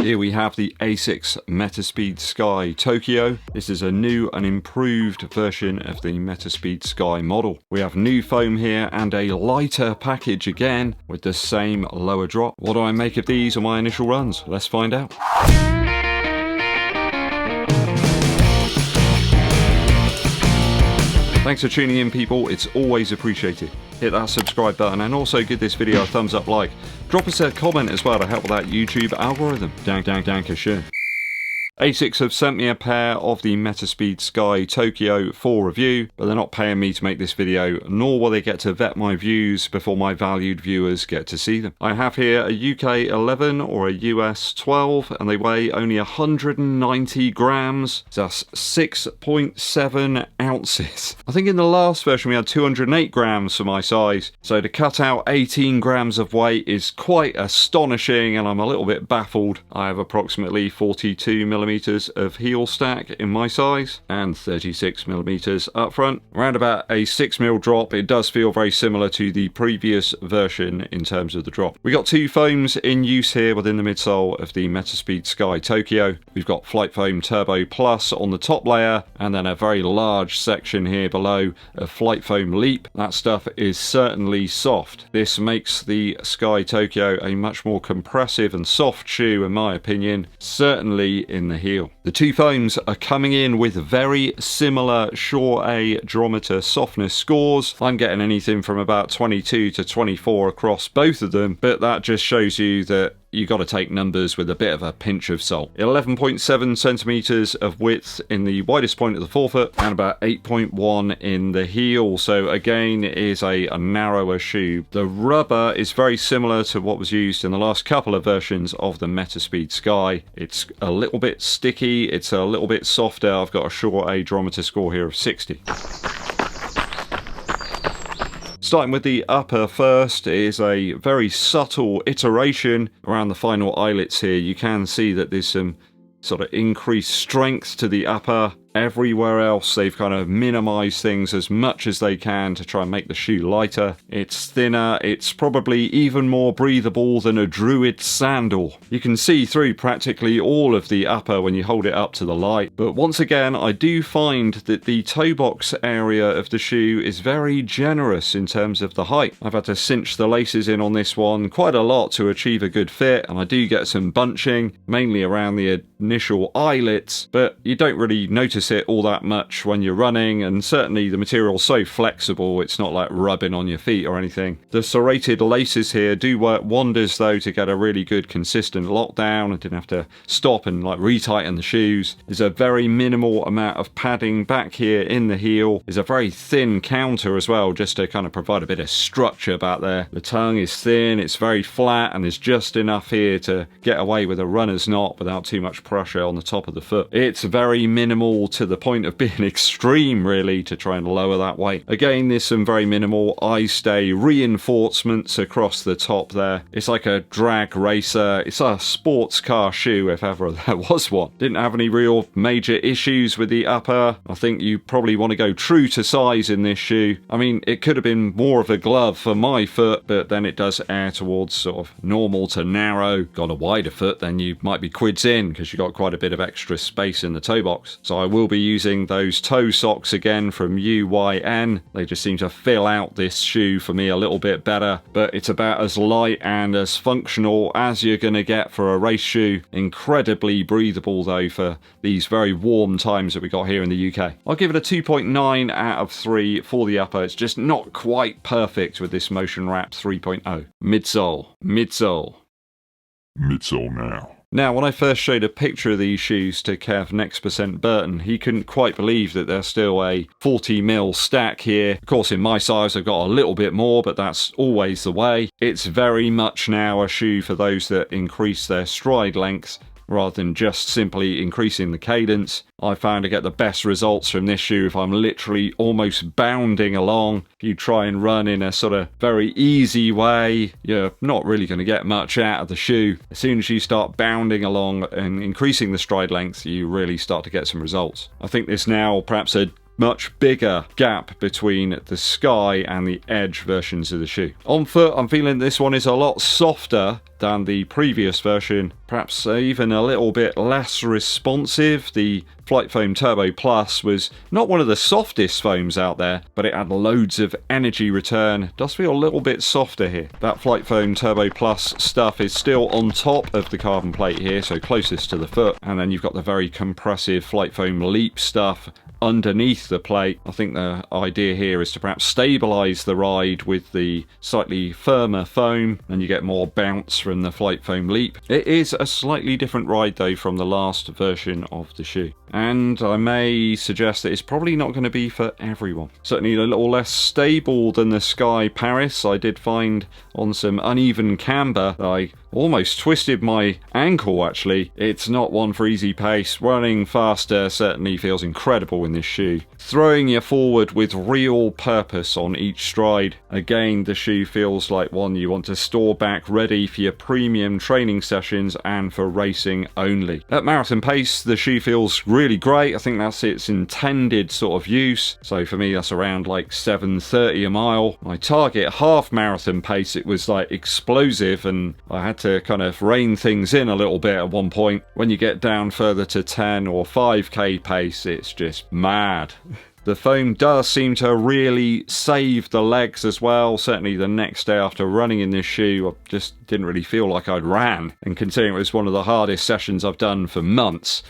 Here we have the ASICS METASPEED SKY Tokyo. This is a new and improved version of the METASPEED SKY model. We have new foam here and a lighter package again with the same lower drop. What do I make of these on my initial runs? Let's find out. Thanks for tuning in, people. It's always appreciated. Hit that subscribe button and also give this video a thumbs up like. Drop us a comment as well to help with that YouTube algorithm. Dankeschön. ASICS have sent me a pair of the METASPEED SKY Tokyo for review, but they're not paying me to make this video, nor will they get to vet my views before my valued viewers get to see them. I have here a UK 11 or a US 12, and they weigh only 190 grams. So that's 6.7 ounces. I think in the last version we had 208 grams for my size, so to cut out 18 grams of weight is quite astonishing, and I'm a little bit baffled. I have approximately 42 millimeters of heel stack in my size and 36 millimeters up front. Around about a 6mm drop. It does feel very similar to the previous version in terms of the drop. We got two foams in use here within the midsole of the METASPEED SKY Tokyo. We've got Flight Foam Turbo Plus on the top layer, and then a very large section here below of Flight Foam Leap. That stuff is certainly soft. This makes the Sky Tokyo a much more compressive and soft shoe in my opinion, certainly in the heel. The two foams are coming in with very similar Shore A Drometer softness scores. I'm getting anything from about 22 to 24 across both of them, but that just shows you that you got to take numbers with a bit of a pinch of salt. 11.7 centimeters of width in the widest point of the forefoot and about 8.1 in the heel, so again it is a narrower shoe. The rubber is very similar to what was used in the last couple of versions of the METASPEED Sky. It's a little bit sticky, it's a little bit softer. I've got a Shore A Drometer score here of 60. Starting with the upper first is a very subtle iteration around the final eyelets here. You can see that there's some sort of increased strength to the upper. Everywhere else they've kind of minimized things as much as they can to try and make the shoe lighter. It's thinner, it's probably even more breathable than a Druid sandal. You can see through practically all of the upper when you hold it up to the light, but once again I do find that the toe box area of the shoe is very generous in terms of the height. I've had to cinch the laces in on this one quite a lot to achieve a good fit, and I do get some bunching, mainly around the initial eyelets, but you don't really notice it all that much when you're running, and certainly the material's so flexible it's not like rubbing on your feet or anything. The serrated laces here do work wonders though to get a really good consistent lockdown. I didn't have to stop and like retighten the shoes. There's a very minimal amount of padding back here in the heel. There's a very thin counter as well, just to kind of provide a bit of structure back there. The tongue is thin, it's very flat, and there's just enough here to get away with a runner's knot without too much pressure on the top of the foot. It's very minimal to the point of being extreme really to try and lower that weight. Again, there's some very minimal eye stay reinforcements across the top there. It's like a drag racer. It's a sports car shoe if ever there was one. Didn't have any real major issues with the upper. I think you probably want to go true to size in this shoe. I mean, it could have been more of a glove for my foot, but then it does err towards sort of normal to narrow. Got a wider foot, then you might be quids in because you got quite a bit of extra space in the toe box. So I will be using those toe socks again from UYN. They just seem to fill out this shoe for me a little bit better, but it's about as light and as functional as you're going to get for a race shoe. Incredibly breathable though for these very warm times that we got here in the UK. I'll give it a 2.9 out of 3 for the upper. It's just not quite perfect with this Motion Wrapped 3.0. Midsole now. Now, when I first showed a picture of these shoes to Kev Next% Burton, he couldn't quite believe that there's still a 40mm stack here. Of course, in my size, I've got a little bit more, but that's always the way. It's very much now a shoe for those that increase their stride length rather than just simply increasing the cadence. I found to get the best results from this shoe if I'm literally almost bounding along. If you try and run in a sort of very easy way, you're not really going to get much out of the shoe. As soon as you start bounding along and increasing the stride length, you really start to get some results. I think there's now perhaps a much bigger gap between the Sky and the Edge versions of the shoe. On foot, I'm feeling this one is a lot softer than the previous version, perhaps even a little bit less responsive. The Flight Foam Turbo Plus was not one of the softest foams out there, but it had loads of energy return. Does feel a little bit softer here. That Flight Foam Turbo Plus stuff is still on top of the carbon plate here, so closest to the foot, and then you've got the very compressive Flight Foam Leap stuff underneath the plate. I think the idea here is to perhaps stabilize the ride with the slightly firmer foam, and you get more bounce from the Flight Foam Leap. It is a slightly different ride though from the last version of the shoe, and I may suggest that it's probably not going to be for everyone. Certainly a little less stable than the Sky Paris. I did find on some uneven camber that I almost twisted my ankle actually. It's not one for easy pace. Running faster certainly feels incredible in this shoe. Throwing you forward with real purpose on each stride. Again, the shoe feels like one you want to store back ready for your premium training sessions and for racing only. At marathon pace, the shoe feels really great. I think that's its intended sort of use. So for me, that's around like 7:30 a mile. My target half marathon pace, it was like explosive, and I had to kind of rein things in a little bit at one point. When you get down further to 10 or 5k pace, it's just mad. The foam does seem to really save the legs as well. Certainly the next day after running in this shoe, I just didn't really feel like I'd ran. And considering it was one of the hardest sessions I've done for months,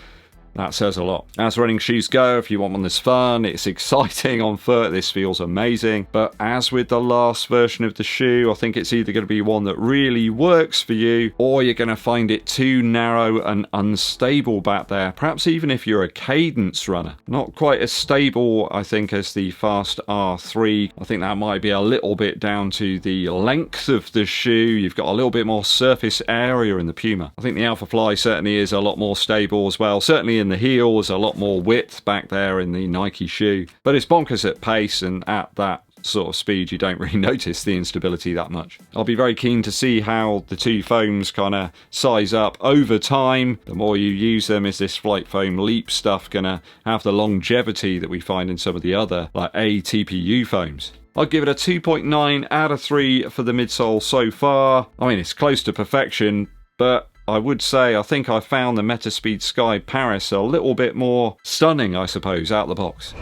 that says a lot. As running shoes go, if you want one that's fun, it's exciting on foot, this feels amazing. But as with the last version of the shoe, I think it's either going to be one that really works for you, or you're going to find it too narrow and unstable back there. Perhaps even if you're a cadence runner. Not quite as stable, I think, as the Fast R3. I think that might be a little bit down to the length of the shoe. You've got a little bit more surface area in the Puma. I think the Alpha Fly certainly is a lot more stable as well. Certainly in the heel, there's a lot more width back there in the Nike shoe, but it's bonkers at pace, and at that sort of speed you don't really notice the instability that much. I'll be very keen to see how the two foams kind of size up over time. The more you use them, is this Flight Foam Leap stuff gonna have the longevity that we find in some of the other like ATPU foams? I'd give it a 2.9 out of 3 for the midsole so far. I mean, it's close to perfection, but I would say I think I found the Metaspeed Sky Paris a little bit more stunning, I suppose, out the box.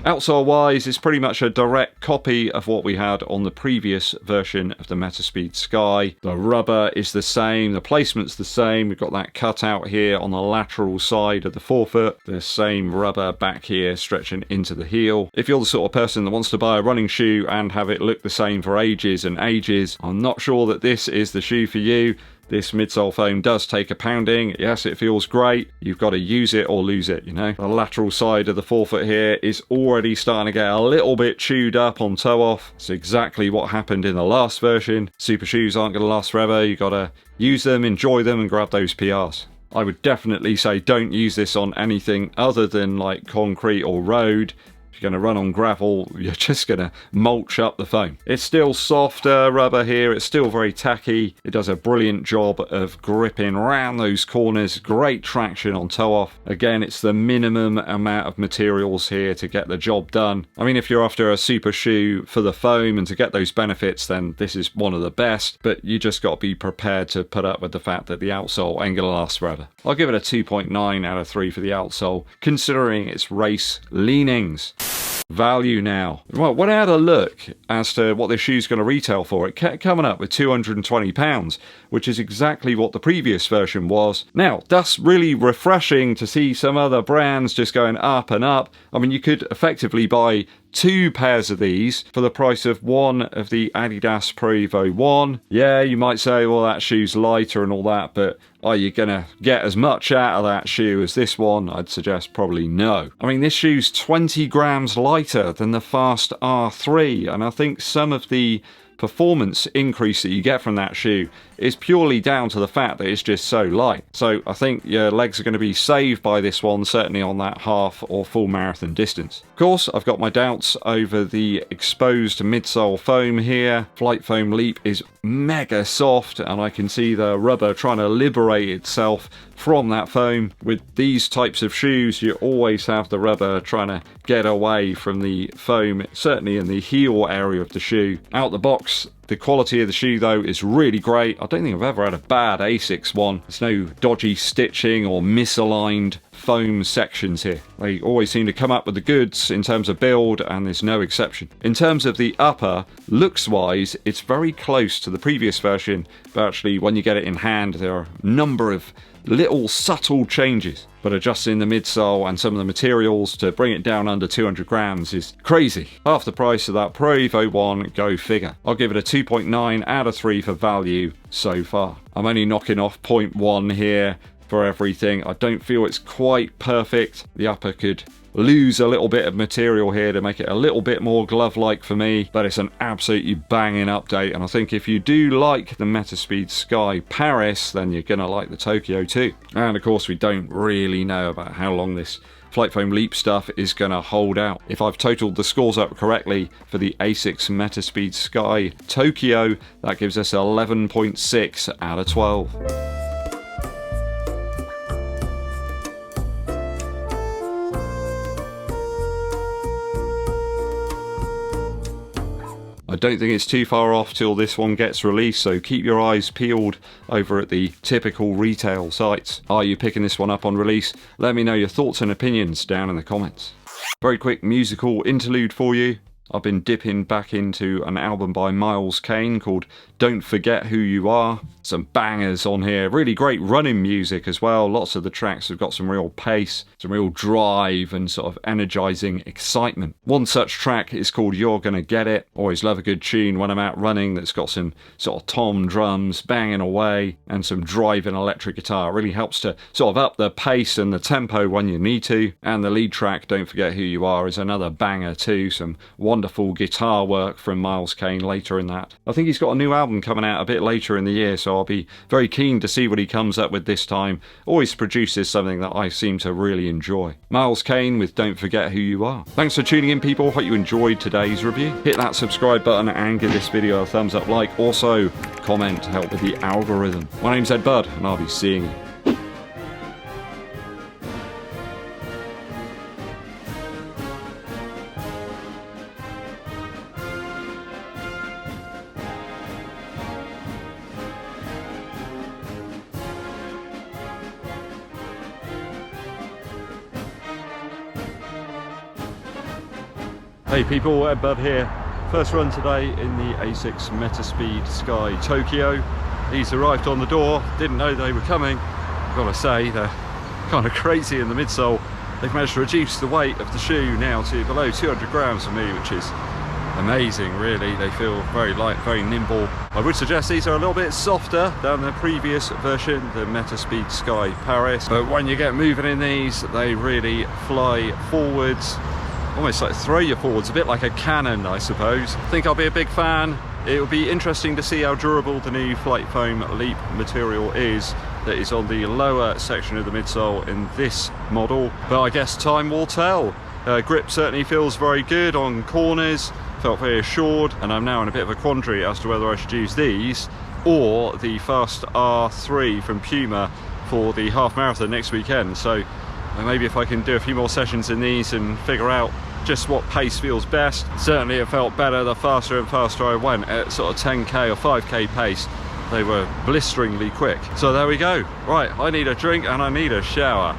Outsole wise, it's pretty much a direct copy of what we had on the previous version of the Metaspeed Sky. The rubber is the same, the placement's the same. We've got that cutout here on the lateral side of the forefoot. The same rubber back here stretching into the heel. If you're the sort of person that wants to buy a running shoe and have it look the same for ages and ages, I'm not sure that this is the shoe for you. This midsole foam does take a pounding. Yes, it feels great. You've got to use it or lose it, you know. The lateral side of the forefoot here is already starting to get a little bit chewed up on toe off. It's exactly what happened in the last version. Super shoes aren't going to last forever. You've got to use them, enjoy them, and grab those PRs. I would definitely say don't use this on anything other than like concrete or road. If you're going to run on gravel, you're just going to mulch up the foam. It's still softer rubber here. It's still very tacky. It does a brilliant job of gripping around those corners. Great traction on toe off. Again, it's the minimum amount of materials here to get the job done. I mean, if you're after a super shoe for the foam and to get those benefits, then this is one of the best. But you just got to be prepared to put up with the fact that the outsole ain't going to last forever. I'll give it a 2.9 out of 3 for the outsole, considering its race leanings. Value now. Well, when I had a look as to what this shoe's going to retail for, it kept coming up with £220, which is exactly what the previous version was. Now, that's really refreshing to see some other brands just going up and up. I mean, you could effectively buy 2 pairs of these for the price of one of the Adidas Pro Evo 1. Yeah, you might say, well, that shoe's lighter and all that, but are you going to get as much out of that shoe as this one? I'd suggest probably no. I mean, this shoe's 20 grams lighter than the Fast R3, and I think some of the performance increase that you get from that shoe is purely down to the fact that it's just so light. So I think your legs are going to be saved by this one, certainly on that half or full marathon distance. Of course, I've got my doubts over the exposed midsole foam here. Flight Foam Leap is mega soft, and I can see the rubber trying to liberate itself from that foam. With these types of shoes, you always have the rubber trying to get away from the foam, certainly in the heel area of the shoe. Out the box, the quality of the shoe though is really great. I don't think I've ever had a bad ASICS one. There's no dodgy stitching or misaligned foam sections here. They always seem to come up with the goods in terms of build, and there's no exception. In terms of the upper, looks wise, it's very close to the previous version, but actually when you get it in hand, there are a number of little subtle changes. But adjusting the midsole and some of the materials to bring it down under 200 grams is crazy. Half the price of that Pro Evo 1, go figure. I'll give it a 2.9 out of 3 for value so far. I'm only knocking off 0.1 here for everything. I don't feel it's quite perfect. The upper could lose a little bit of material here to make it a little bit more glove-like for me, but it's an absolutely banging update, and I think if you do like the Metaspeed Sky Paris, then you're gonna like the Tokyo too. And of course we don't really know about how long this Flight Foam Leap stuff is gonna hold out. If I've totaled the scores up correctly for the ASICS Metaspeed Sky Tokyo, that gives us 11.6 out of 12. I don't think it's too far off till this one gets released, so keep your eyes peeled over at the typical retail sites. Are you picking this one up on release? Let me know your thoughts and opinions down in the comments. Very quick musical interlude for you. I've been dipping back into an album by Miles Kane called Don't Forget Who You Are. Some bangers on here, really great running music as well. Lots of the tracks have got some real pace, some real drive and sort of energizing excitement. One such track is called You're Gonna Get It. Always love a good tune when I'm out running that's got some sort of tom drums banging away and some driving electric guitar. It really helps to sort of up the pace and the tempo when you need to. And the lead track, Don't Forget Who You Are, is another banger too. Some wonderful guitar work from Miles Kane later in that. I think he's got a new album coming out a bit later in the year, so I'll be very keen to see what he comes up with this time. Always produces something that I seem to really enjoy. Miles Kane with Don't Forget Who You Are. Thanks for tuning in, people. Hope you enjoyed today's review. Hit that subscribe button and give this video a thumbs up like. Also, comment to help with the algorithm. My name's Eddbud, and I'll be seeing you. Hey people, Eddbud here. First run today in the ASICS Metaspeed Sky Tokyo. These arrived on the door, didn't know they were coming. I've got to say, they're kind of crazy in the midsole. They've managed to reduce the weight of the shoe now to below 200 grams for me, which is amazing really. They feel very light, very nimble. I would suggest these are a little bit softer than the previous version, the Metaspeed Sky Paris. But when you get moving in these, they really fly forwards. Almost like throw you forwards, a bit like a cannon, I suppose. I think I'll be a big fan. It will be interesting to see how durable the new Flight Foam Leap material is that is on the lower section of the midsole in this model. But I guess time will tell. Grip certainly feels very good on corners, felt very assured, and I'm now in a bit of a quandary as to whether I should use these or the Fast R3 from Puma for the half marathon next weekend. So maybe if I can do a few more sessions in these and figure out just what pace feels best. Certainly it felt better the faster and faster I went at sort of 10k or 5k pace. They were blisteringly quick. So there we go. Right, I need a drink and I need a shower.